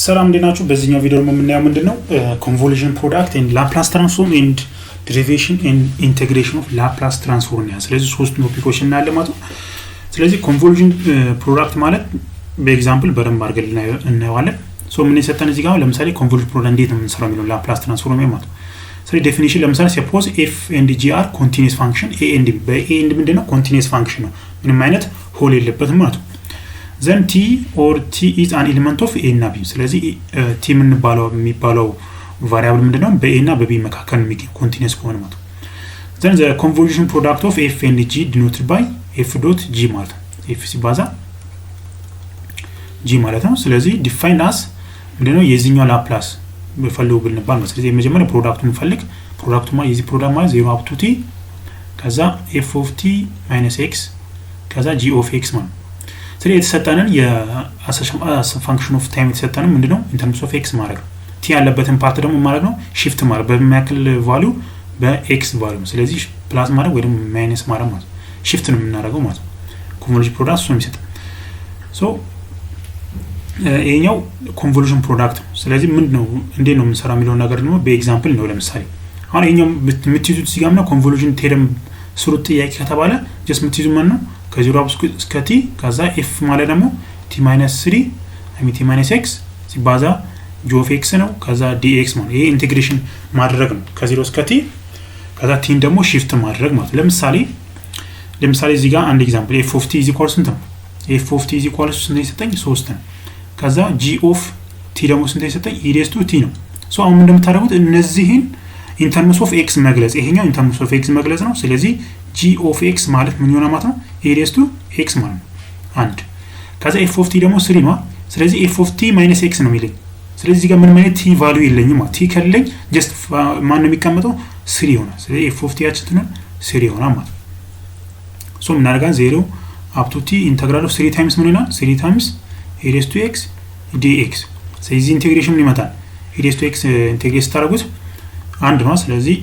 ሰላም እንዴናችሁ በዚህኛው ቪዲዮ ደግሞ የምናየው ምንድነው ኮንቮሉሽን ፕሮዳክት ኤንድ ላፕላስ ትራንስፎርም ኤንድ ዴሪቬሽን ኤንድ ኢንቴግሬሽን ኦፍ ላፕላስ ትራንስፎርም ያ ስለዚህ ሶስት ቶፒኮች እናያለን ማለት ነው። ስለዚህ ኮንቮሉሽን ፕሮዳክት ማለት በኤግዛምፕል በደንብ አድርገን እናየዋለን። ሶ ምን ይሰጣን እዚህ ጋር ለምሳሌ ኮንቮሉሽን ፕሮዳክት እንዴት ነው የምንሰራው የሚለው ላፕላስ ትራንስፎርም ማለት ነው። ስለዚህ ዴፊኒሽን ለምሳሌ ሰፖዝ ኤፍ ኤንድ ጂ አር ኮንቲኒየስ ፋንክሽን ኤ ኤንድ ቢ በኤ ኤንድ ምንድነው ኮንቲኒየስ ፋንክሽን ነው ምንም አይነት ሆል የለበትም ማለት ነው። then t or t is an element of a እና b ስለዚህ t የሚባለው ቫሪያብል ምንድነው በa እና በb መካከል የሚገኝ ኮንቲኒየስ ከሆነ ማለት ነው። then the convolution product of f and g denoted by f dot g ማለት ነው f ሲባዛ g ማለት ነው። ስለዚህ define as ምንድነው የዚህኛው ላፕላስ በፈልጉ ብንባል ነው። ስለዚህ የመጀመሪያ ፕሮዳክቱን እንፈልግ ፕሮዳክቱ ማለት የዚህ ፕሮዳክት ማለት 0 up to t ከዛ f of t minus x ከዛ g of x ማለት ነው። ስለዚህ የተሰጠንን የአስ ፋንክሽን ኦፍ ታይም የተሰጠንን ምንድነው ኢን ተርምስ ኦፍ ኤክስ ማድረግ ነው። ቲ ያለበትን ፓርት ደግሞ ማለት ነው ሺፍት ማድረግ በሚያክል ቫልዩ በኤክስ ቫልዩ ስለዚህ ፕላስ ማድረግ ወይ ደግሞ ማይነስ ማድረግ ማለት ነው ሺፍት ነው የምናደርገው ማለት ነው። ኮንቮሉሽን ፕሮዳክት ነው የሚሰጠን። ሶ ይሄኛው ኮንቮሉሽን ፕሮዳክት ነው። ስለዚህ ምንድነው እንዴት ነው የምንሰራው የሚለው ነገር ደግሞ በኤግዛምፕል ነው። ለምሳሌ አሁን ይሄኛው የምትይዙት እዚህ ጋር ነው ኮንቮሉሽን ቴረም ስሩት ጥያቄ ከተባለ ጀስት የምትይዙ ማን ነው ከ0 እስከ t ከዛ f ማለት ደግሞ t - 3 t - x ሲባዛ g of x ነው ከዛ dx ማለት ይሄ ኢንቲግሬሽን ማድረግ ነው ከ0 እስከ t ከዛ t ደግሞ ሺፍት ማድረግ ማለት ለምሳሌ እዚህ ጋር አንድ ኤግዛምፕል f of t = ስንት ነው f of t = ስንት ይሰጠኝ 3 ነው ከዛ g of t ደግሞ ስንት ይሰጠኝ e raised to t ነው። ሶ አሁን እንደምታደርጉት እነዚህን in terms of x መግለጽ ይሄኛው in terms of x መግለጽ ነው። ስለዚህ g of x ማለት ምን ይሆናል ማለት ነው e raised to x ማለት ነው አንድ ከዛ f of t ደግሞ 3 ነው። ስለዚህ f of t - x ነው የሚለኝ። ስለዚህ እዚህ ጋር ምንም አይነት t ቫልዩ የለኝም ማለት t ከሌለኝ ጀስት ማን ነው የሚቀመጠው 3 ይሆናል። ስለዚህ f of t ያችሁትን 3 ይሆናል ማለት ነው። ሶ ምን አደርጋለሁ 0 up to t ኢንተግራል ኦፍ 3 ታይምስ ምን ይሆናል 3 ታይምስ e raised to x dx ስለዚህ ኢንቲግሬሽን ምን ይመጣል e raised to x ኢንቲግሬት ታደርጉት አንድ ነው። ስለዚህ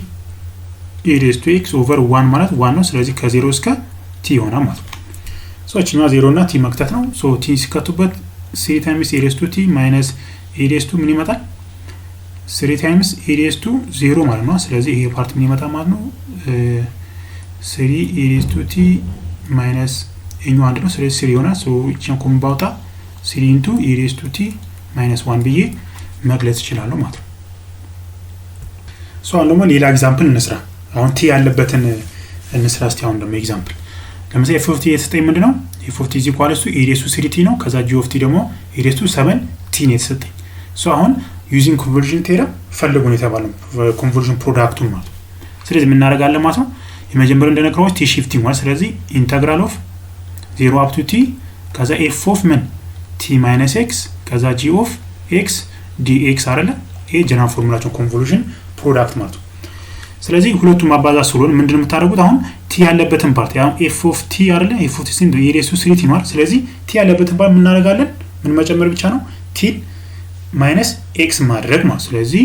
e raised to x over 1 ማለት 1 ነው። ስለዚህ ከ0 እስከ t ይሆናል ማለት ነው። ሶ እቺኛው 0 እና t መክተት ነው። ሶ t ሲከቱበት 3 times e raised to t minus e raised to ምን ይመጣል 3 times e raised to 0 ማለት ነው። ስለዚህ ይሄ ፓርት ምን ይመጣል ማለት ነው 3 e raised to t minus እኛው አንድ ነው። ስለዚህ 3 ይሆናል። ሶ እቺን ኮም ባውጣ 3 into e raised to t minus 1 ብዬ መግለጽ ይችላል ማለት ነው። ሶ አሁን ደግሞ ሌላ ኤግዛምፕል እንስራ። አሁን t ያለበትን እንስራ እስቲ። አሁን ደግሞ ኤግዛምፕል ለምሳሌ f of t የተሰጠኝ ምንድነው f of t = e raised to 3t ነው። ከዛ g of t ደግሞ e raised to 7t ነው የተሰጠኝ። ሶ አሁን ዩዚንግ ኮንቮሉሽን ቴረም ፈልጉ ነው የተባለው ኮንቮሉሽን ፕሮዳክቱን ማለት ነው። ስለዚህ ምን እናደርጋለን ማለት ነው የመጀመሪያው እንደነገርኩት t shifting ማለት ስለዚህ ኢንተግራል ኦፍ 0 up to t ከዛ f of ምን t - x ከዛ g of x dx አይደለ ይሄ ጀነራል ፎርሙላቸው ኮንቮሉሽን ፕሮዳክት ማለት ነው። ስለዚህ ሁለቱም ማባዛት ስለሆነ ምንድነው የምታደርጉት አሁን t ያለበትን ፓርት ያው f of t አይደለ f of t ሲንዶ e raised to 3t ነው። ስለዚህ t ያለበትን ፓርት ምን እናደርጋለን ምን መጨመር ብቻ ነው t - x ማድረግ ማለት። ስለዚህ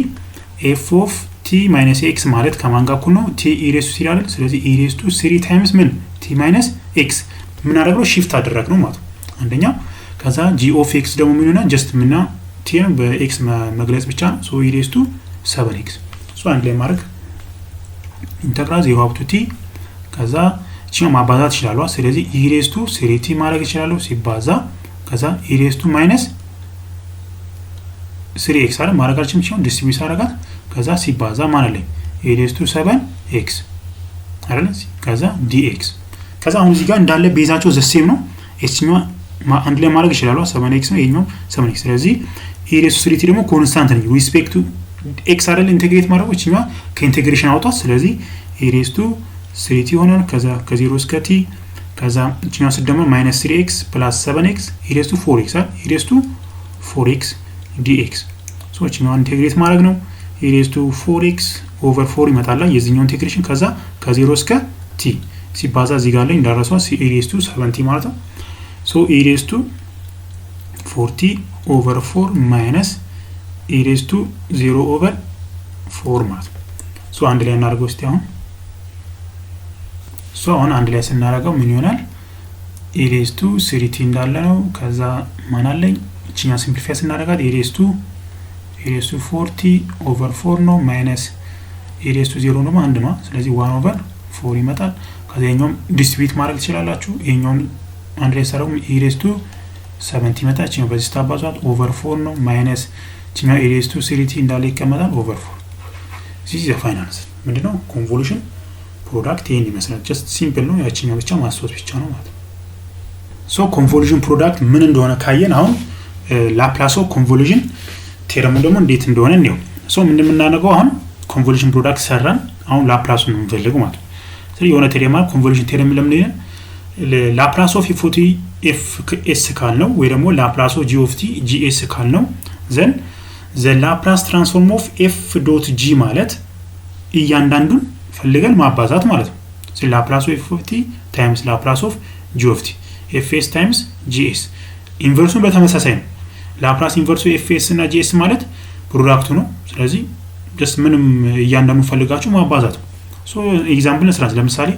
f of t - x ማለት ከማን ጋር እኩል ነው t e raised to 3 አይደል። ስለዚህ e raised to 3 times ምን t - x ምን አደረገው ሺፍት አደረግ ነው ማለት አንደኛው። ከዛ g of x ደግሞ ምን ይሆናል ጀስት ምንና t ነው በx መግለጽ ብቻ ነው። ሶ e raised to 7x ሶ አንድ ላይ ማድረግ ኢንተግራል 0 up to t ከዛ እቺው ማባዛት ይችላል። ስለዚህ e raised to 3t ማድረግ ይችላል ሲባዛ ከዛ e raised to -3x አለ ማድረጋችን ሲሆን ዲስትሪቢዩት አደረጋት ከዛ ሲባዛ ማለት ላይ e raised to 7x አይደል ከዛ dx ከዛ አሁን እዚህ ጋር እንዳለ ቤዛቸው ዘሴም ነው። እቺው አንድ ላይ ማድረግ ይችላል 7x ነው ይሄኛው 7x። ስለዚህ e raised to 3t ደግሞ ኮንስታንት ነው ሪስፔክት ቱ x አይደል ኢንተግሬት ማድረግ እቺኛው ከኢንተግሬሽን አውጣት። ስለዚህ e raised to 3t ይሆናል ከዛ ከ0 እስከ t ከዛ እቺኛው ሲደመር -3x + 7x e raised to 4x e raised to 4x dx ሶ እቺኛው ኢንተግሬት ማድረግ ነው e raised to 4x over 4 ይመጣል የዚህኛው ኢንተግሬሽን ከዛ ከ0 እስከ t ሲባዛ እዚህ ጋር ላይ እንዳረሰው e raised to 7t ማለት ነው። ሶ e raised to 4t over 4 minus e raised to 0 over 4 ማለት ነው። ሶ አንድ ላይ እናደርገው እስቲ አሁን ሶ አሁን አንድ ላይ ስናደርገው ምን ይሆናል e raised to 3t እንዳለ ነው። ከዛ ማን አለኝ እቺኛ ሲምፕሊፋይ ስናደርጋት a raised to 40 over 4 ነው ማይነስ a raised to 0 ነው አንድ ነው ስለዚህ 1 over 4 ይመጣል ከዛኛው ዲስትሪቢዩት ማድረግ ትችላላችሁ ይሄኛውን አንድ ላይ ሰራው a raised to 70 ይመጣ እቺኛው በዚህ ታባዛት over 4 ነው ማይነስ እቺኛው a raised to 30 እንዳለ ይቀመጣል over 4 this is the final answer ምንድነው ኮንቮሉሽን ፕሮዳክት ይሄን ይመስላል just simple ነው ያቺኛው ብቻ ማስታወስ ብቻ ነው ማለት ሶ ኮንቮሉሽን ፕሮዳክት ምን እንደሆነ ካየን አሁን ላፕላስ ኦፍ ኮንቮሉሽን ቴረሙ ደግሞ እንዴት እንደሆነ ነው ሶ ምን እንደምናደርገው አሁን ኮንቮሉሽን ፕሮዳክት ሰራን አሁን ላፕላሱን እንፈልገው ማለት ስለዚህ የሆነ ቴረማ ኮንቮሉሽን ቴረም ለምን ይላል ላፕላስ ኦፍ f s ካል ነው ወይ ደግሞ ላፕላስ ኦፍ g of t gs ካል ነው ዘን ዘ ላፕላስ ትራንስፎርም ኦፍ f ዶት g ማለት እያንዳንዱን ፈልገን ማባዛት ማለት ነው ስለዚህ ላፕላስ ኦፍ f of t ታይምስ ላፕላስ ኦፍ g of t fs ታይምስ gs ኢንቨርሱን በተመሳሳይ ነው ላፕላስ ኢንቨርሱ fs እና gs ማለት ፕሮዳክቱ ነው ስለዚህ just ምንም እያንዳንዱን ፈልጋችሁ ማባዛት ነው ሶ ኤግዛምፕል እንስራ ለምሳሌ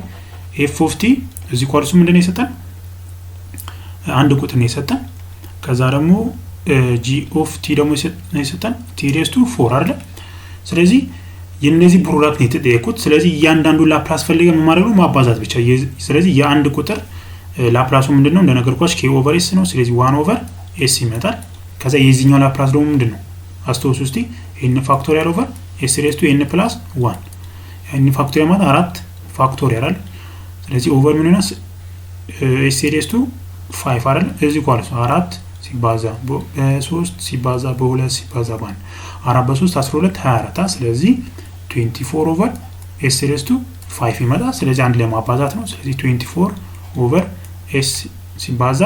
f of t እዚህ ኳልሱ ምንድነው የሰጠን አንድ ቁጥር ነው የሰጠን ከዛ ደግሞ g of t ደግሞ የሰጠን t raised to 4 አይደል ስለዚህ የነዚህ ፕሮዳክት ነው የተጠየቁት ስለዚህ እያንዳንዱ ላፕላስ ፈልገን ማድረግ ነው ማባዛት ብቻ ስለዚህ የአንድ ቁጥር ላፕላሱ ምንድነው እንደነገርኳችሁ k over s ነው ስለዚህ 1 over s ይመጣል ከዛ የዚህኛው ላፕላስ ደግሞ ምንድነው አስተውሱ እስቲ n ፋክቶሪያል over s raised to n plus 1 n ፋክቶሪያል ማለት 4 ፋክቶሪያል አይደል ስለዚህ ኦቨር ምን ነው s raised to 5 አይደል እዚህ ኳልሱ 4 ሲባዛ በ3 ሲባዛ በ2 ሲባዛ በ1 4 በ3 12 24 ስለዚህ 24 over s raised to 5 ይመጣል ስለዚህ አንድ ላይ ማባዛት ነው ስለዚህ 24 over s ሲባዛ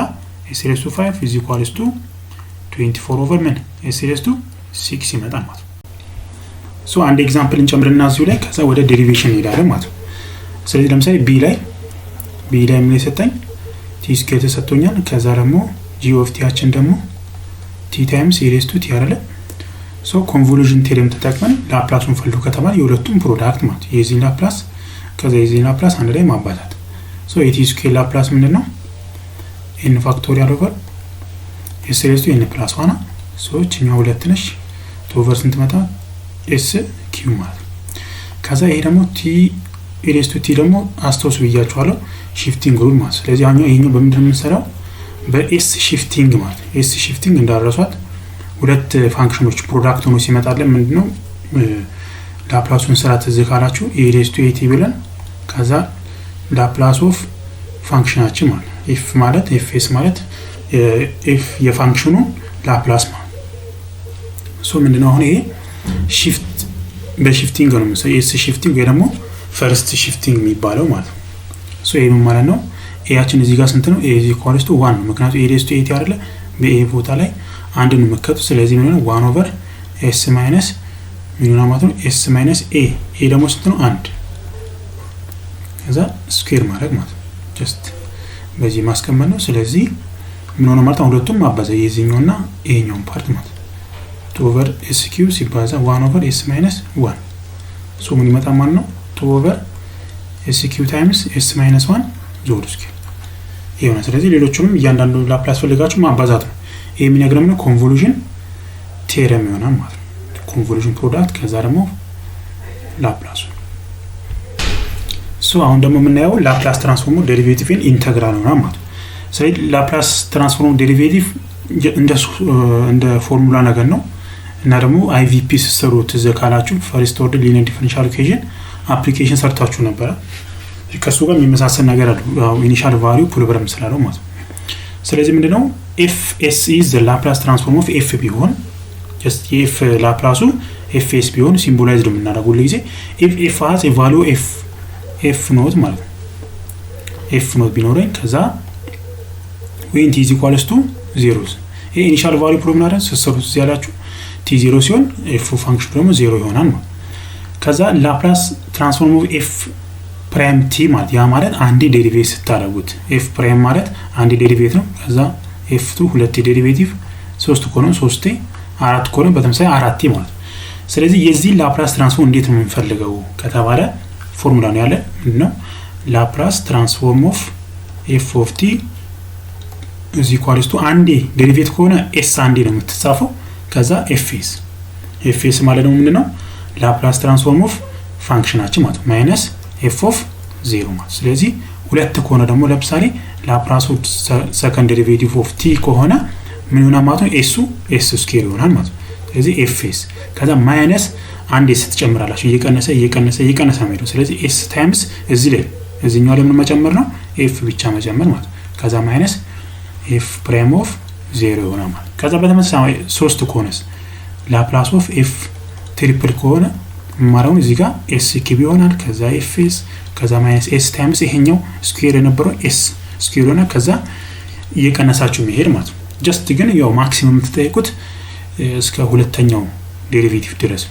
s raised to 5 is equals to 24 over ምን s raised to 6 ይመጣል ማለት ሶ አንድ ኤግዛምፕል እንጨምርና እዚሁ ላይ ከዛ ወደ ዴሪቬሽን እንሄዳለን ማለት ነው ስለዚህ ለምሳሌ b ላይ ምን ይሰጠኝ t ስኩዌር ተሰጥቶኛል ከዛ ደግሞ g of t አችን ደግሞ t times e raised to t አይደለ ሶ ኮንቮሉሽን ቴረም ተጠቅመን ላፕላሱን ፈልጉ ከተባለ የሁለቱም ፕሮዳክት ማለት የዚህ ላፕላስ ከዛ የዚህ ላፕላስ አንድ ላይ ማባዛት ሶ የt ስኩዌር ላፕላስ ምንድነው n ፋክቶሪያል ኦቨር s raised to n plus 1 ሶ እቺኛው ሁለት ነሽ ኦቨር ስንት መጣ s q ማለት ከዛ ይሄ ደግሞ t e raised to t ደግሞ አስተውሱ ብያችኋለሁ ሺፍቲንግ ሩል ማለት ስለዚህ አሁን ይሄኛው በምንድን ነው የምንሰራው በs ሺፍቲንግ ማለት s ሺፍቲንግ እንዳረሷት ሁለት ፋንክሽኖች ፕሮዳክት ሆኖ ሲመጣለን ምንድነው ላፕላሱን ስራ ተዘካላችሁ e raised to t ብለን ከዛ ላፕላስ ኦፍ ፋንክሽናችን ማለት f ማለት fs ማለት f የፋንክሽኑ ላፕላስ ማለት ሶ ምንድነው አሁን ይሄ ሺፍት በሺፍቲንግ ነው የምንሰራው s ሺፍቲንግ ወይ ደግሞ ፈርስት ሺፍቲንግ የሚባለው ማለት ነው ሶ ይሄ ማለት ነው ኤያችን እዚህ ጋር ስንት ነው a is equals to 1 ነው ምክንያቱም a raised to 8 አይደለ በa ቦታ ላይ አንድ ነው መከቱ ስለዚህ ምን ነው 1 over s minus ምን ነው ማለት ነው s minus a ደግሞ ስንት ነው 1 ከዛ ስኩዌር ማድረግ ማለት ነው just በዚህ ማስቀመጥ ነው ስለዚህ ምን ሆነ ማለት ነው ሁለቱም ማባዛ የዚህኛውና ይሄኛውን ፓርት ማለት 2 over s cube ሲባዛ 1 over s minus 1 ሶ ምን ይመጣ ማለት ነው 2 over s cube times s minus 1 ዞር ስኩዌር ይሄው ነው ስለዚህ ሌሎቹንም እያንዳንዱ ላፕላስ ፈልጋችሁ ማባዛት ነው ይሄ ምን ያገረም ነው ኮንቮሉሽን ቴረም ይሆናል ማለት ነው ኮንቮሉሽን ፕሮዳክት ከዛ ደግሞ ላፕላሱ ሶ አሁን ደግሞ የምናየው ላፕላስ ትራንስፎርም ዴሪቬቲቭ ኢንተግራል ነው ማለት ነው ስለዚህ ላፕላስ ትራንስፎርም ዴሪቬቲቭ እንደ ፎርሙላ ነገር ነው እና ደግሞ IVP ሲሰሩ ተዘካላችሁ ፈርስት ኦርደር ሊኒየር ዲፈረንሻል ኢኩዌሽን አፕሊኬሽን ሰርታችሁ ነበር ከሱ ጋር የሚመሳሰል ነገር አለ ኢኒሻል ቫልዩ ፕሮግራም ስላለው ማለት ነው ስለዚህ ምንድነው fs is the laplace transform of f ቢሆን just if ላፕላሱ fs ቢሆን ሲምቦላይዝድ የምናደርገው ለጊዜ if f has a value f ኖት ማለት ነው f ኖት ቢኖረኝ ከዛ when t is equals to 0 ይሄ ኢኒሻል ቫልዩ ፕሮግራም አረ ሰሰሩት ያላችሁ t 0 ሲሆን f ፋንክሽን ደግሞ 0 ይሆናል ማለት ከዛ ላፕላስ ትራንስፎርም ኦፍ f ፕራይም t ማለት ያ ማለት አንድ ዴሪቬቲቭ ስታደርጉት f ፕራይም ማለት አንድ ዴሪቬቲቭ ነው ከዛ f2 ሁለት ዴሪቬቲቭ 3 ኮኖ 3 4 ኮኖ በተመሳሳይ 4 ማለት ስለዚህ የዚህ ላፕላስ ትራንስፎርም እንዴት ነው የምንፈልገው ከተባለ ፎርሙላ ነው ያለ ነው ላፕላስ ትራንስፎርም ኦፍ f of t እዚ ኢኳልስ ቱ አንዴ ዴሪቬት ከሆነ ኤስ አንዴ ነው የምትጻፈው ከዛ ኤፍኤስ ማለት ነው ምንድነው ላፕላስ ትራንስፎርም ኦፍ ፋንክሽናችን ማለት ማይነስ ኤፍ ኦፍ 0 ማለት ስለዚህ ሁለት ከሆነ ደግሞ ለምሳሌ ላፕላስ ኦፍ ሰከንድ ዴሪቬቲቭ ኦፍ ቲ ከሆነ ምን ይሆናል ማለት ነው ኤስ ስኩዌር ይሆናል ማለት ነው ስለዚህ ኤፍኤስ ከዛ ማይነስ አንዴ ስትጨምራላችሁ እየቀነሰ ነው ስለዚህ ኤስ ታይምስ እዚ ላይ እዚህኛው ላይ ምን መጨመር ነው ኤፍ ብቻ መጨመር ማለት ከዛ ማይነስ ኤፍ ፕራይም ኦፍ 0 ይሆናል ማለት ከዛ በተመሳሳይ 3 ከሆነስ ላፕላስ ኦፍ ኤፍ ትሪፕል ከሆነ ማራውን እዚህ ጋር ኤስ ኪዩብ ይሆናል ከዛ ኤፍኤስ ከዛ ማይነስ ኤስ ታይምስ ይሄኛው ስኩዌር የነበረው ኤስ ስኩዌር ይሆናል ከዛ እየቀነሳችሁ መሄድ ማለት ነው ጀስት ግን ያው ማክሲመም ተጠይቁት እስከ ሁለተኛው ዴሪቬቲቭ ድረስ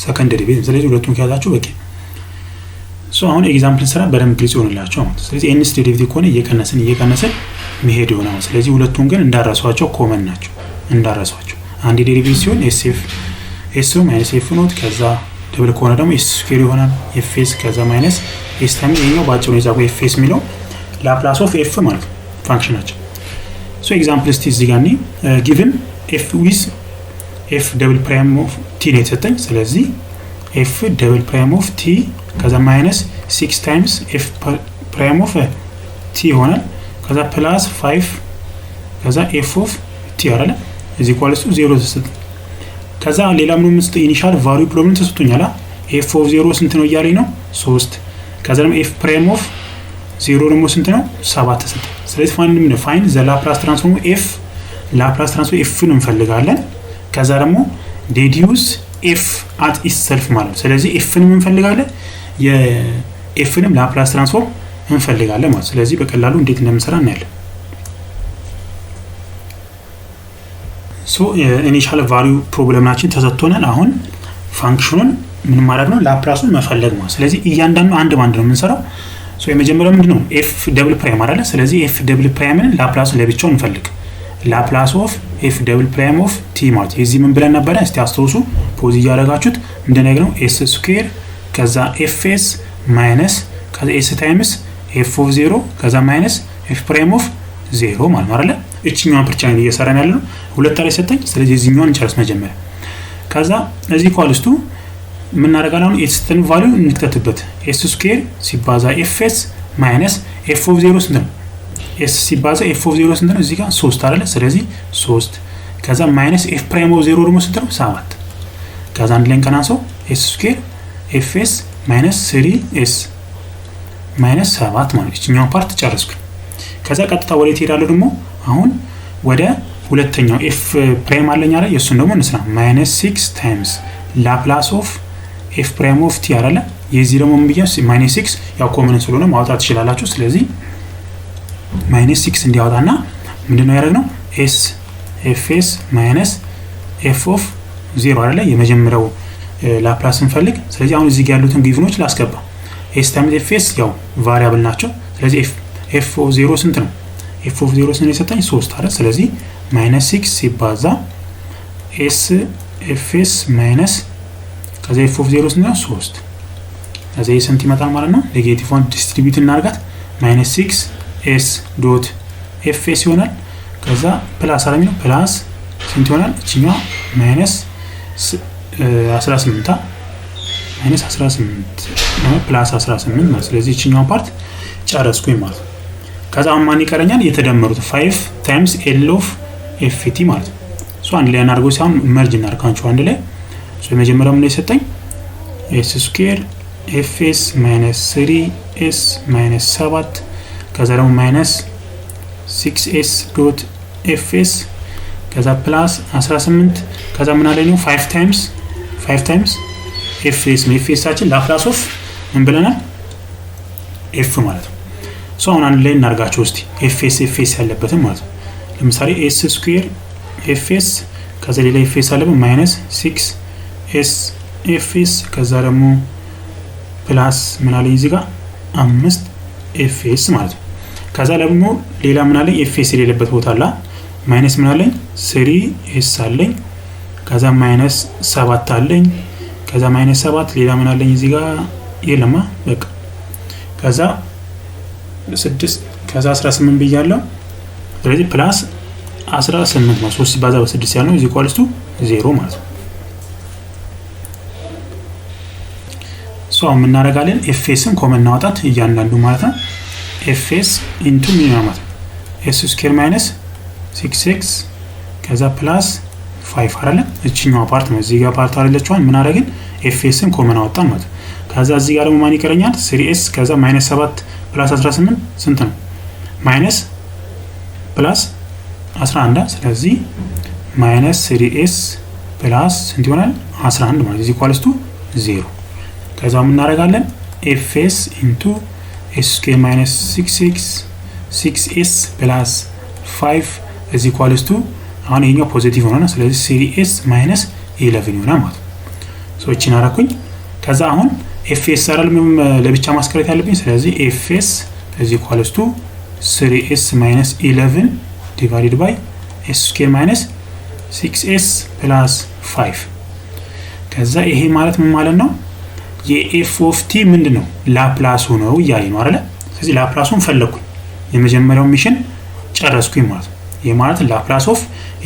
ሰከንድ ዴሪቬቲቭ ስለዚህ ሁለቱን ከያዛችሁ በቂ አሁን ኤግዛምፕል ስራ በደንብ ግልጽ ይሆንላችሁ ማለት ስለዚህ ኤንስ ዴሪቬቲቭ ከሆነ እየቀነሰ መሄድ ይሆናል ስለዚህ ሁለቱን ግን እንዳረሷቸው ኮመን ናቸው እንዳረሷቸው አንድ ዴሪቬቲቭ ሲሆን ኤስ ማይነስ ኤፍ ኖት ከዛ ደብል ከሆነ ደግሞ ኤስ ስኩዌር ይሆናል ኤፍኤስ ከዛ ማይነስ ኤስ ታይምስ ይሄኛው ባጭሩ የዛው ኤፍኤስ የሚለው ላፕላስ ኦፍ ኤፍ ማለት ፋንክሽናቸው ኤግዛምፕል እስቲ እዚህ ጋር ጊቭን ኤፍ ዊዝ ኤፍ ደብል ፕራይም ኦፍ ቲ ነው የተሰጠኝ ስለዚህ ኤፍ ደብል ፕራይም ኦፍ ቲ ከዛ ማይነስ 6 ታይምስ ኤፍ ፕራይም ኦፍ ቲ ይሆናል ከዛ ፕላስ 5 ከዛ ኤፍ ኦፍ ቲ አይደለ እዚ ኢኳልስ ቱ 0 ተሰጠኝ ከዛ ሌላ ምንም ውስጥ ኢኒሻል ቫልዩ ፕሮብለም ተሰጥቶኛል ኤፍ ኦፍ 0 ስንት ነው እያለኝ ነው 3 ከዛ ደግሞ ኤፍ ፕራይም ኦፍ 0 ደግሞ ስንት ነው 7 ተሰጠኝ ስለዚህ ፋይንድ ዘ ላፕላስ ትራንስፎርም ኤፍ ላፕላስ ትራንስፎርም ኤፍ ነው እንፈልጋለን ከዛ ደግሞ ዴዲዩስ ኤፍ አት ኢትሰልፍ ማለት ነው ስለዚህ ኤፍንም እንፈልጋለን የኤፍንም ላፕላስ ትራንስፎርም እንፈልጋለን ማለት ስለዚህ በቀላሉ እንዴት እንደምንሰራ እናያለን ኢኒሻል ቫልዩ ፕሮብለማችን ተሰጥቶናል አሁን ፋንክሽኑን ምን ማድረግ ነው ላፕላሱን መፈለግ ነው ስለዚህ እያንዳንዱ አንድ ባንድ ነው የምንሰራው የመጀመሪያው ምንድነው ኤፍ ደብል ፕራይም አይደለ ስለዚህ ኤፍ ደብል ፕራይምን ላፕላሱ ለብቻው እንፈልግ ላፕላስ ኦፍ ኤፍ ደብል ፕራይም ኦፍ ቲ ማለት እዚህ ምን ብለን ነበር እስቲ አስተውሱ ፖዝ ያደረጋችሁት እንደነገርነው ኤስ ስኩዌር ከዛ ኤፍኤስ ማይነስ ከዛ ኤስ ታይምስ ኤፍ ኦፍ 0 ከዛ ማይነስ ኤፍ ፕራይም ኦፍ 0 ማለት አይደለ እቺኛው ፐርቻን እየሰራን ያለው ሁለት ላይ ሰጠኝ ስለዚህ እዚህኛውን እንጨርስ መጀመሪያ ከዛ እዚህ ኢኳልስ ቱ ምን እናደርጋለን ኤክስተርን ቫልዩ እንክተትበት ኤስ ስኩዌር ሲባዛ ኤፍኤስ ማይነስ ኤፍ ኦፍ 0 ስንት ነው ኤስ ሲባዛ ኤፍ ኦፍ 0 ስንት ነው እዚህ ጋር 3 አይደለ ስለዚህ 3 ከዛ ማይነስ ኤፍ ፕራይም ኦፍ 0 ደግሞ ስንት ነው 7 ከዛ አንድ ላይ እንቀናንሰው ኤስ ስኩዌር ኤፍኤስ ማይነስ 3 ኤስ ማይነስ 7 ማለት እቺኛው ፓርት ጨረስኩ ከዛ ቀጥታ ወደ ትሄዳለሁ ደግሞ አሁን ወደ ሁለተኛው ኤፍ ፕራይም አለኝ አይደል የሱን ደግሞ እንስራ ማይነስ 6 ታይምስ ላፕላስ ኦፍ ኤፍ ፕራይም ኦፍ ቲ አይደለ የዚህ ደግሞ ምን ብያስ ማይነስ 6 ያው ኮመን ስለሆነ ማውጣት ትችላላችሁ ስለዚህ ማይነስ 6 እንዲያወጣና ምንድነው ያደረግነው ኤስ ኤፍኤስ ማይነስ ኤፍ ኦፍ 0 አይደለ የመጀመሪያው ላፕላስ እንፈልግ ስለዚህ አሁን እዚህ ጋር ያሉትን ጊቭኖች ላስገባ ኤስ ታይምስ ኤፍኤስ ያው ቫሪያብል ናቸው ስለዚህ ኤፍ ኦፍ 0 ስንት ነው ኤፍ ኦፍ 0 ስንት የሰጠኝ 3 አይደል ስለዚህ ማይነስ 6 ሲባዛ ኤስ ኤፍኤስ ማይነስ ከዛ ኤፍ ኦፍ 0 ስንት ነው 3 ከዛ ይሄ ስንት ይመጣል ማለት ነው ኔጌቲቭ ዋን ዲስትሪቢዩት እናርጋት ማይነስ 6 ኤስ ዶት ኤፍኤስ ይሆናል ከዛ ፕላስ አረሚ ነው ፕላስ ስንት ይሆናል እቺኛው ማይነስ 18 ማይነስ 18 ነው ፕላስ 18 ማለት ስለዚህ እቺኛው ፓርት ጨረስኩኝ ማለት ከዛ ማን ይቀረኛል የተደመሩት 5 ታይምስ ኤል ኦፍ ኤፍቲ ማለት አንድ ላይ እናርገው ሲሆን መርጅ እናርጋንቹ አንድ ላይ የመጀመሪያው ምን ይሰጠኝ ኤስ ስኩዌር ኤፍኤስ ማይነስ 3 ኤስ ማይነስ 7 ከዛ ደግሞ ማይነስ 6s ዶት ኤፍኤስ ከዛ ፕላስ 18 ከዛ ምን አለ ነው 5 ታይምስ ኤፍኤስ ነው ኤፍኤሳችን ላፕላስ ኦፍ ምን ብለናል ኤፍ ማለት ነው አሁን አንድ ላይ እናርጋቸው እስቲ ኤፍኤስ ያለበትን ማለት ነው ለምሳሌ ኤስ ስኩዌር ኤፍኤስ ከዛ ሌላ ኤፍኤስ አለበት ማይነስ 6s ኤፍኤስ ከዛ ደግሞ ፕላስ ምን አለ እዚህ ጋር 5 ኤፍኤስ ማለት ነው ከዛ ደግሞ ሌላ ምን አለኝ ኤፍኤስ የሌለበት ቦታ አለ ማይነስ ምን አለኝ 3s አለኝ ከዛ ማይነስ 7 አለኝ ከዛ ማይነስ 7 ሌላ ምን አለኝ እዚህ ጋር የለማ በቃ ከዛ 6 ከዛ 18 ብያለሁ ስለዚህ ፕላስ 18 ነው 3 ሲባዛ በ6 ያለው is equals to 0 ማለት ነው። ሶ አሁን ምን እናደርጋለን? ኤፍኤስን ኮመን እናወጣት እያንዳንዱ ማለት ነው። ኤፍኤስ ኢንቱ ምን ማለት ነው? ኤስ ስኩዌር ማይነስ 6x ከዛ ፕላስ 5 አይደለ? እቺኛው ፓርት ነው እዚህ ጋር ፓርት አይደለችዋን ምን አደረግን? ኤፍኤስን ኮመን አወጣን ማለት ነው። ከዛ እዚህ ጋር ደግሞ ማን ይቀረኛል? 3s ከዛ ማይነስ 7 ፕላስ 18 ስንት ነው? ማይነስ ፕላስ 11 ስለዚህ ማይነስ 3s ፕላስ ስንት ይሆናል? 11 ማለት is equals to 0 ከዛ ምን እናደርጋለን? fs into s square minus 6s plus 5 is equals to አሁን ይሄኛው ፖዚቲቭ ሆነና ስለዚህ 3s minus 11 ይሆናል ማለት ነው። ሶ እቺን አራኩኝ። ከዛ አሁን fs አይደል ምንም ለብቻ ማስቀረት ያለብኝ ስለዚህ fs is equals to 3s minus 11 divided by s square minus 6s plus 5 ከዛ ይሄ ማለት ምን ማለት ነው? የኤፍ ኦፍ ቲ ምንድነው? ላፕላሱ ነው እያለኝ ነው አይደል? ስለዚህ ላፕላሱን ፈለኩኝ የመጀመሪያው ሚሽን ጨረስኩኝ ማለት ነው። ይሄ ማለት ላፕላስ ኦፍ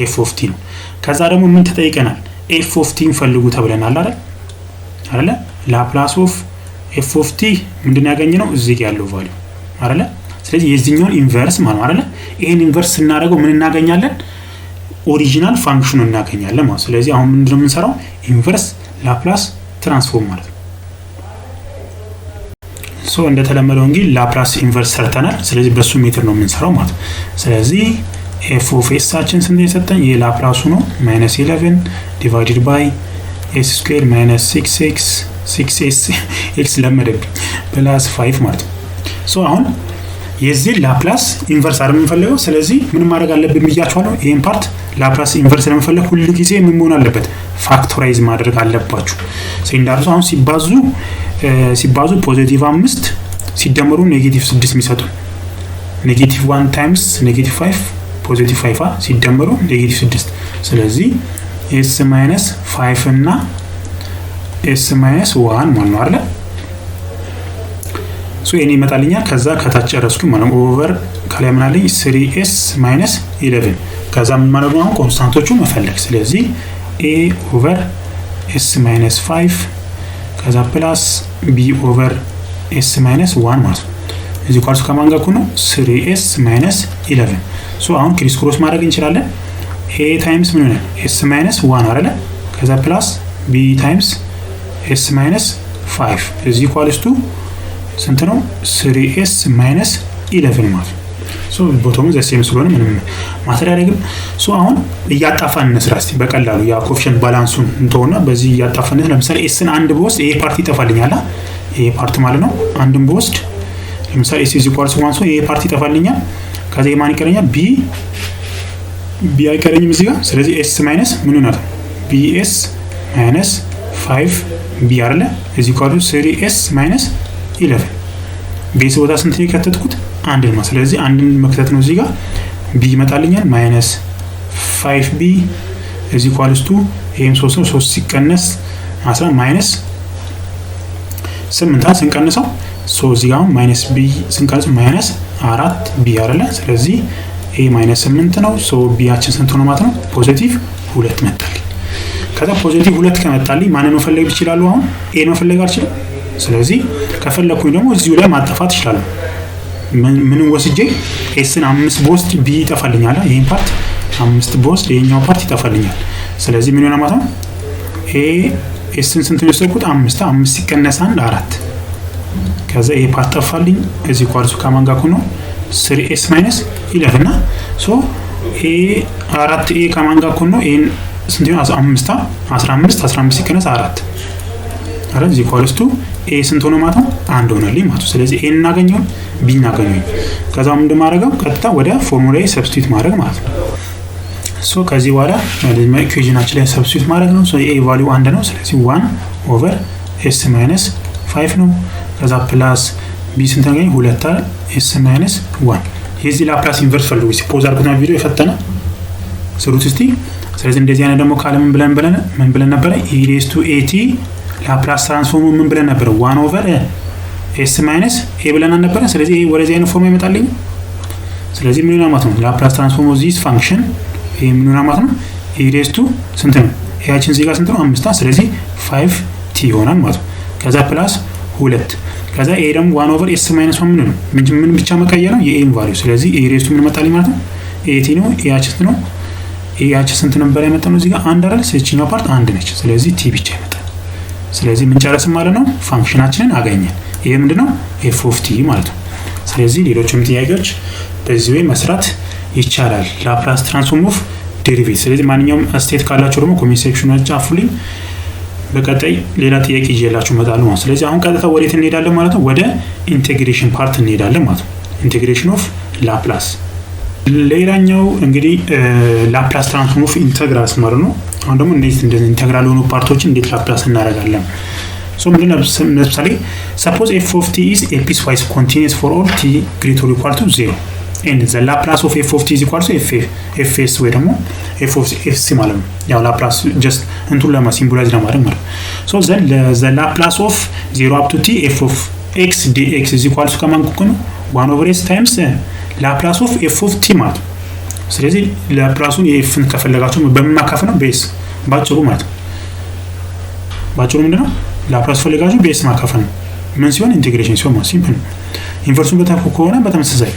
ኤፍ ኦፍ ቲ ነው። ከዛ ደግሞ ምን ተጠይቀናል? ኤፍ ኦፍ ቲን ፈልጉ ተብለናል አይደል? ላፕላስ ኦፍ ኤፍ ኦፍ ቲ ምንድነው ያገኘነው? እዚህ ጋር ያለው ቫልዩ አይደል? ስለዚህ የዚህኛውን ኢንቨርስ ማለት ነው አይደል? ይሄን ኢንቨርስ ስናደርገው ምን እናገኛለን? ኦሪጂናል ፋንክሽኑን እናገኛለን ማለት። ስለዚህ አሁን ምንድነው የምንሰራው? ኢንቨርስ ላፕላስ ትራንስፎርም ማለት ነው። ሶ እንደተለመደው እንግዲህ ላፕላስ ኢንቨርስ ሰርተናል። ስለዚህ በሱ ሜትር ነው የምንሰራው ማለት ነው። ስለዚህ ኤፍ ኦፍ ኤሳችን ስንት የሰጠን? የላፕላሱ ነው -11 ዲቫይድድ ባይ ኤስ ስኩዌር ማይነስ 6s ኤክስ ለመደብኝ ፕላስ 5 ማለት ነው። ሶ አሁን የዚህ ላፕላስ ኢንቨርስ አይደል የምንፈልገው። ስለዚህ ምን ማድረግ አለብን ብያችኋለሁ። ይሄን ፓርት ላፕላስ ኢንቨርስ ለመፈለግ ሁሉ ጊዜ ምን መሆን አለበት? ፋክቶራይዝ ማድረግ አለባችሁ። ሲንዳርሱ አሁን ሲባዙ ፖዚቲቭ 5 ሲደመሩ ኔጌቲቭ 6 የሚሰጡ ኔጌቲቭ 1 ታይምስ ኔጌቲቭ 5 ፖዚቲቭ 5 ሲደመሩ ኔጌቲቭ 6 ስለዚህ s ማይነስ 5 እና s ማይነስ 1 ማለት ነው አይደል? ሶ እኔ ይመጣልኛል። ከዛ ከታች ጨረስኩኝ ማለት ነው። ኦቨር ከላይ ምን አለኝ? 3s ማይነስ 11 ከዛ ምን ማለት ነው? አሁን ኮንስታንቶቹን መፈለግ። ስለዚህ a ኦቨር s ማይነስ 5 ከዛ ፕላስ b ኦቨር s ማይነስ 1 ማለት ነው። እዚህ ኳልሱ ከማን ጋር ነው? 3s ማይነስ 11 ሶ አሁን ክሪስ ክሮስ ማድረግ እንችላለን። a ታይምስ ምን ይሆናል? s ማይነስ 1 አይደለ? ከዛ ፕላስ b ታይምስ s ማይነስ 5 እዚህ ኳልስቱ ስንት ነው? 3s ማይነስ 11 ማለት ነው። ሶ ቦታው ዘሴም ስለሆነ ምንም ማተር ያደርግም። ሶ አሁን እያጣፋን እንስራ እስቲ በቀላሉ ያ ኮኤፊሺየንት ባላንሱን እንተውና በዚህ እያጣፋን ለምሳሌ ኤስን አንድ በወስድ ይሄ ፓርቲ ይጠፋልኛል። ይሄ ፓርት ማለት ነው። አንድም በወስድ ለምሳሌ ኤስ ኢዝ ኢኳልስ 1 ሶ ይሄ ፓርቲ ይጠፋልኛል። ከዛ የማን ይቀረኛል? ቢ አይቀረኝም እዚህ ጋር። ስለዚህ ኤስ ማይነስ ምን ይሆናል? ቢኤስ ማይነስ 5 ቢ አይደለ? ኢዝ ኢኳልስ 3s ማይነስ 11 ቤስ ቦታ ስንት ነው የከተትኩት? አንድ ነው። ስለዚህ አንድን መክተት ነው እዚህ ጋር ቢ ይመጣልኛል ማይነስ 5b is equals to ይሄም 3 ሲቀነስ 10 ማይነስ 8 ስንቀንሰው ሶ እዚህ ጋር ማይነስ b ስንቀንስ ማይነስ 4b አይደለ? ስለዚህ a ማይነስ 8 ነው። ሶ ቢያችን ስንት ነው ማለት ነው? ፖዚቲቭ 2 መጣልኝ። ከዛ ፖዚቲቭ 2 ከመጣልኝ ማንን መፈለግ ይችላል? አሁን a ነው መፈለግ አልችልም። ስለዚህ ከፈለኩኝ ደግሞ እዚሁ ላይ ማጥፋት ይችላል። ምን ወስጄ ኤስን 5 በውስጥ ቢ ይጠፋልኛል። ይሄን ፓርት 5 በውስጥ ይሄኛው ፓርት ይጠፋልኛል። ስለዚህ ምን ይሆናል ማለት ነው? ኤስን ስንት ነው የወሰድኩት? 5 ሲቀነስ 1 4 ከዛ ይሄ ፓርት ጠፋልኝ። እዚህ ኳርሱ ከማን ጋር ነው? 3s ማይነስ 11 እና ሶ ኤ 4 ኤ ከማን ጋር ነው? ኤን ስንት ነው? 15 ሲቀነስ 4 እዚህ ኳርሱ ኤ ስንት ሆነ ማለት ነው? 1 ሆነልኝ ማለት ነው። ስለዚህ ኤን እናገኘው ቢ እናገኘው። ከዛም እንደማረጋው ቀጥታ ወደ ፎርሙላዬ ሰብስቲዩት ማድረግ ማለት ነው። ሶ ከዚህ በኋላ ኢኩዌሽናችን ላይ ሰብስቲዩት ማድረግ ነው። ሶ ኤ ቫልዩ 1 ነው። ስለዚህ 1 ኦቨር ኤስ ማይነስ 5 ነው። ከዛ ፕላስ ቢ ስንት እናገኝ? 2 አይደል? ኤስ ማይነስ 1 የዚህ ላፕላስ ኢንቨርስ ፈልጉ። ሲፖዝ አድርጉና ቪዲዮ የፈተነ ስሩት እስቲ። ስለዚህ እንደዚህ አይነት ደግሞ ካለ ምን ብለን ነበር? e raised to at ላፕላስ ትራንስፎርሙ ምን ብለን ነበር? 1 ኦቨር ኤስ ማይነስ ኤ ብለን ነበር። ስለዚህ ይሄ ወደዚህ አይነት ፎርም ይመጣልኝ። ስለዚህ ምን ይሆናል ማለት ነው ላፕላስ ትራንስፎርም ኦፍ ዚስ ፋንክሽን ይሄ ምን ይሆናል ማለት ነው ኢሬስቱ ስንት ነው ኤያችን እዚህ ጋር ስንት ነው 5 ስለዚህ 5t ይሆናል ማለት ነው ከዛ ፕላስ 2 ከዛ ኤ ደግሞ 1/s-1 ምን ብቻ መቀየር ነው የኤን ቫልዩ ስለዚህ ኢሬስቱ ምን መጣልኝ ማለት ነው 8 ነው ኤያችን ስንት ነው ኤያችን ስንት ነበር ያመጣነው እዚህ ጋር 1 አይደል ስለዚህኛው ፓርት 1 ነች ስለዚህ ቲ ብቻ ይመጣል ስለዚህ ምን ጨረስን ማለት ነው ፋንክሽናችንን አገኘን ይሄ ምንድነው f of t ማለት ነው ስለዚህ ሌሎችም ጥያቄዎች በዚህ ወይ መስራት ይቻላል ላፕላስ ትራንስፎርም ኦፍ ዴሪቬቲቭ ስለዚህ ማንኛውም አስተያየት ካላችሁ ደግሞ ኮሜንት ሴክሽን ላይ ጻፉልኝ በቀጣይ ሌላ ጥያቄ ይዤላችሁ እመጣለሁ ማለት ስለዚህ አሁን ቀጥታ ወዴት እንሄዳለን ማለት ነው ወደ ኢንቴግሬሽን ፓርት እንሄዳለን ማለት ነው ኢንቴግሬሽን ኦፍ ላፕላስ ሌላኛው እንግዲህ ላፕላስ ትራንስፎርም ኦፍ ኢንተግራልስ ማለት ነው አሁን ደግሞ እንዴት እንደዚህ ኢንተግራል ሆኖ ፓርቶችን እንዴት ላፕላስ እናደርጋለን ሶ ምንድነው ለምሳሌ suppose f of t is a piecewise continuous for all t greater or equal to 0 and the Laplace of f of t is equal to fs ወይ ደግሞ f of fc ማለት ነው ያው ላፕላስ just እንቱን ለማሲምቦላይዝ ለማድረግ ማለት so then the Laplace of 0 up to t f of x dx is equal to ከማን ነው 1/s times Laplace of f of t ማለት ስለዚህ ላፕላሱን የኤፍን ከፈለጋችሁ በምን ማካፈል ነው ቤስ ባጭሩ ማለት ባጭሩ ምንድነው ላፕላስ ፈልጋችሁ ቤስ ማካፈል ነው ምን ሲሆን ኢንቴግሬሽን ሲሆን ማለት ሲምፕል ኢንቨርሱን በታኩ ከሆነ በተመሳሳይ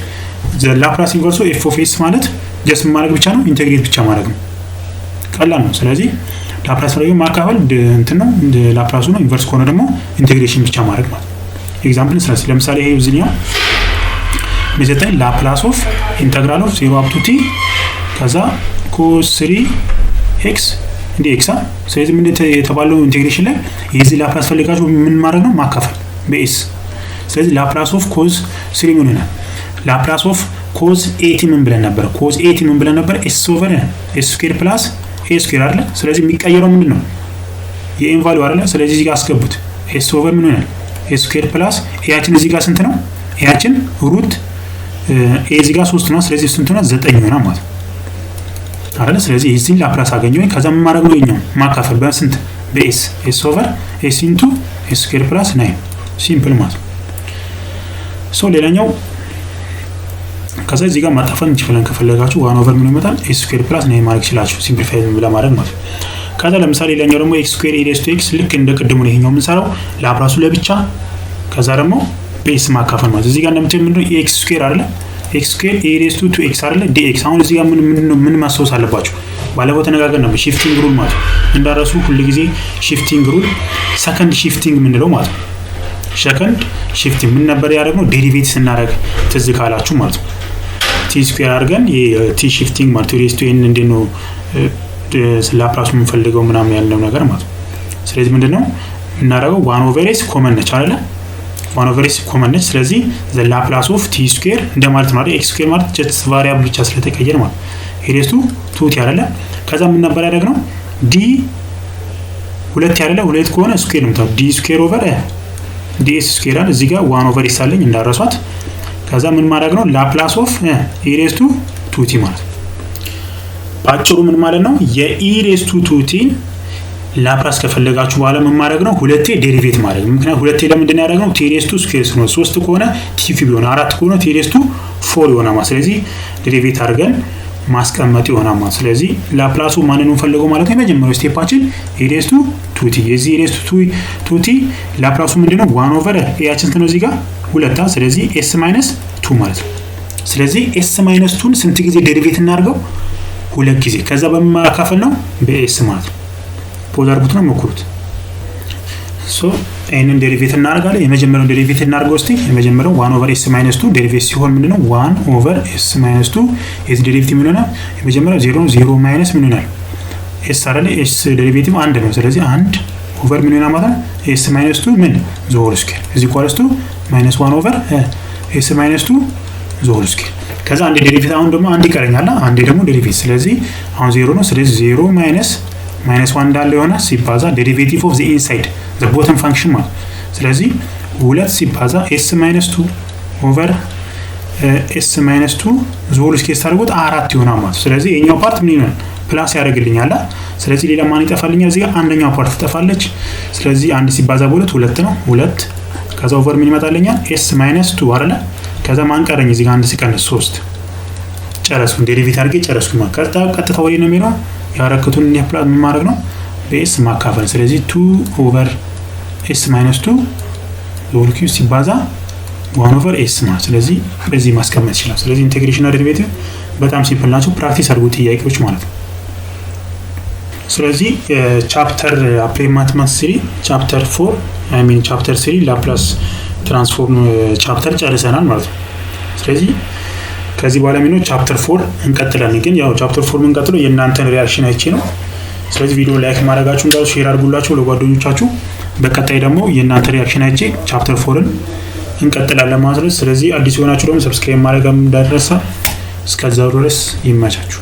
ላፕላስ ኢንቨርሱ f of s ማለት ጀስት ማድረግ ብቻ ነው ኢንቴግሬት ብቻ ማድረግ ነው ቀላል ነው ስለዚህ ላፕላስ ፈልጋችሁ ማካፈል እንትን ነው ላፕላሱ ነው ኢንቨርስ ከሆነ ደግሞ ኢንቴግሬሽን ብቻ ማድረግ ማለት ኤግዛምፕል ስለዚህ ለምሳሌ ይሄ እዚህኛው በዘጠኝ ላፕላስ ኦፍ ኢንተግራል ኦፍ 0 up to t ከዛ cos 3x dx ስለዚህ ምን የተባለው ኢንቴግሬሽን ላይ የዚህ ላፕላስ ፈልጋችሁ ምን ማድረግ ነው ማካፈል በኤስ ስለዚህ ላፕላስ ኦፍ cos 3 ምን ነው ላፕላስ ኦፍ cos 8 ምን ብለን ነበር cos 8 ምን ብለን ነበር s over s square plus a square አይደለ ስለዚህ የሚቀየረው ምንድነው የኤን ቫልዩ አይደለ ስለዚህ እዚህ ጋር አስገቡት s over ምን ይሆናል a square plus a ያችን እዚህ ጋር ስንት ነው a ያችን ሩት a እዚህ ጋር 3 ነው ስለዚህ ስንት ነው 9 ይሆናል ማለት አይደል ስለዚህ እዚህ ላፕላስ አገኘው ከዛ ምን ማድረግ ነው የኛው ማካፈል በስንት በኤስ s over s into s square plus 9 ሲምፕል ማለት ሶ ሌላኛው ከዛ እዚህ ጋር ማጣፈን እንችላለን ከፈለጋችሁ 1 over ምን ይመጣል s square plus 9 ማድረግ ይችላልችሁ ሲምፕሊፋይ ለማድረግ ማለት ከዛ ለምሳሌ ሌላኛው ደግሞ x square a raised to x ልክ እንደ ቅድሙ ነው ይሄኛው የምንሰራው ላፕላሱ ለብቻ ከዛ ደግሞ ቤስ ማካፈል ማለት እዚህ ጋር እንደምትል ምንድነው x square አይደለ x square a raised to 2x አይደለ dx አሁን እዚህ ጋር ምን ማስተዋወስ አለባችሁ ባለፈው ተነጋገር ነበር shifting rule ማለት እንዳረሱ ሁሉ ጊዜ shifting rule second shifting ምንለው ማለት ነው second shifting ምን ነበር ያደረግነው ዴሪቬቲቭ ስናደርግ ትዝ ካላችሁ ማለት ነው t square አድርገን t shifting ማለት raised to n እንደነው ላፕላሱ የምንፈልገው ምናምን ያለው ነገር ማለት ስለዚህ ምንድነው እናደርገው 1 over s ኮመን ነች አይደለ 1 over s ኮመን ነች ስለዚህ the Laplace of t square እንደማለት ነው x square ማለት ጀስት ቫሪያብል ብቻ ስለተቀየረ ማለት ሄሬስቱ 2t አይደለ ከዛ ምን ነበር ያደረግነው d ሁለት አይደለ ሁለት ከሆነ ስኩዌር ነው d square over ds square አለ እዚህ ጋር 1 over s አለኝ እንዳረሷት ከዛ ምን ማድረግ ነው Laplace of e raised to 2t ማለት ባጭሩ ምን ማለት ነው የe raised to 2t ላፕላስ ከፈለጋችሁ በኋላ ምን ማድረግ ነው ሁለቴ ዴሪቬት ማድረግ ምክንያቱም ሁለቴ ለምንድን ነው ያደረግነው t raised to square ነው 3 ከሆነ t cube ይሆናል 4 ከሆነ t raised to 4 ይሆናል ማለት ስለዚህ ዴሪቬት አድርገን ማስቀመጥ ይሆናል ማለት ስለዚህ ላፕላሱ ማንን ነው ፈልገው ማለት ነው የመጀመሪያው ስቴፓችን e raised to 2t የዚህ e raised to 2t ላፕላሱ ምንድነው 1 over a ያችን ነው እዚህ ጋር ሁለታ ስለዚህ s minus 2 ማለት ነው ስለዚህ s minus 2 ስንት ጊዜ ዴሪቬት እናድርገው ሁለት ጊዜ ከዛ በማካፈል ነው በs ማለት ነው ፖዝ አድርጉት ነው ሞክሩት ሶ ይሄንን ዴሪቬት እናደርጋለን የመጀመሪያው ዴሪቬት እናድርገው እስቲ የመጀመሪያው 1 over s minus 2 ዴሪቬት ሲሆን ምንድነው 1 over s minus 2 የዚህ ዴሪቬቲቭ ምን ይሆናል የመጀመሪያው 0 ማይነስ ምን ይሆናል s አይደል s ዴሪቬቲቭ 1 ነው ስለዚህ 1 over ምን ይሆናል ማለት s minus 2 ምን the whole square is equals to minus 1 over s minus 2 the whole square ከዛ አንድ ዴሪቬቲቭ አሁን ደግሞ አንድ ይቀረኛል አንድ ደግሞ ዴሪቬቲቭ ስለዚህ አሁን 0 ነው ስለዚህ 0 minus 1 እንዳለ ይሆናል ሲባዛ ዴሪቬቲቭ ኦፍ ዘ ኢንሳይድ ዘ ቦተም ፋንክሽን ማለት ስለዚህ 2 ሲባዛ s minus 2 over s minus 2 the whole square ታርጉት 4 ይሆናል ማለት ስለዚህ የኛው ፓርት ምን ይሆናል ፕላስ ያደርግልኛል ስለዚህ ሌላ ማን ይጠፋልኛል እዚህ ጋር አንደኛው ፓርት ትጠፋለች ስለዚህ 1 ሲባዛ በ2 2 ነው 2 ከዛ ኦቨር ምን ይመጣልኛል s minus 2 አይደለ ከዛ ማን ቀረኝ እዚህ ጋር 1 ሲቀንስ 3 ጨረስኩ ዴሪቬቲቭ አድርጌ ጨረስኩ ማለት ቀጥታ ወዲህ ነው የሚለው ያረከቱን ኔፕላስ ምን ማድረግ ነው በኤስ ማካፈል ስለዚህ 2 ኦቨር ኤስ ማይነስ 2 ሆል ኪዩብ ሲባዛ 1 ኦቨር ኤስ ማለት ስለዚህ በዚህ ማስቀመጥ ይችላል ስለዚህ ኢንቴግሬሽን እና ዴሪቬቲቭ በጣም ሲምፕል ናቸው ፕራክቲስ አድርጉ ጥያቄዎች ማለት ነው ስለዚህ ቻፕተር አፕላይ ማትማቲክስ 3 ቻፕተር 4 አይ ሚን ቻፕተር 3 ላፕላስ ትራንስፎርም ቻፕተር ጨርሰናል ማለት ነው ስለዚህ ከዚህ በኋላ ምን ነው ቻፕተር 4 እንቀጥላለን ግን ያው ቻፕተር 4 እንቀጥለው የእናንተን ሪአክሽን አይቼ ነው ስለዚህ ቪዲዮ ላይክ ማድረጋችሁ እንዳው ሼር አድርጉላችሁ ለጓደኞቻችሁ በቀጣይ ደግሞ የእናንተ ሪአክሽን አይቼ ቻፕተር 4ን እንቀጥላለን ማለት ነው ስለዚህ አዲስ የሆናችሁ ደግሞ ሰብስክራይብ ማድረግ እንዳትረሳ እስከዛው ድረስ ይመቻችሁ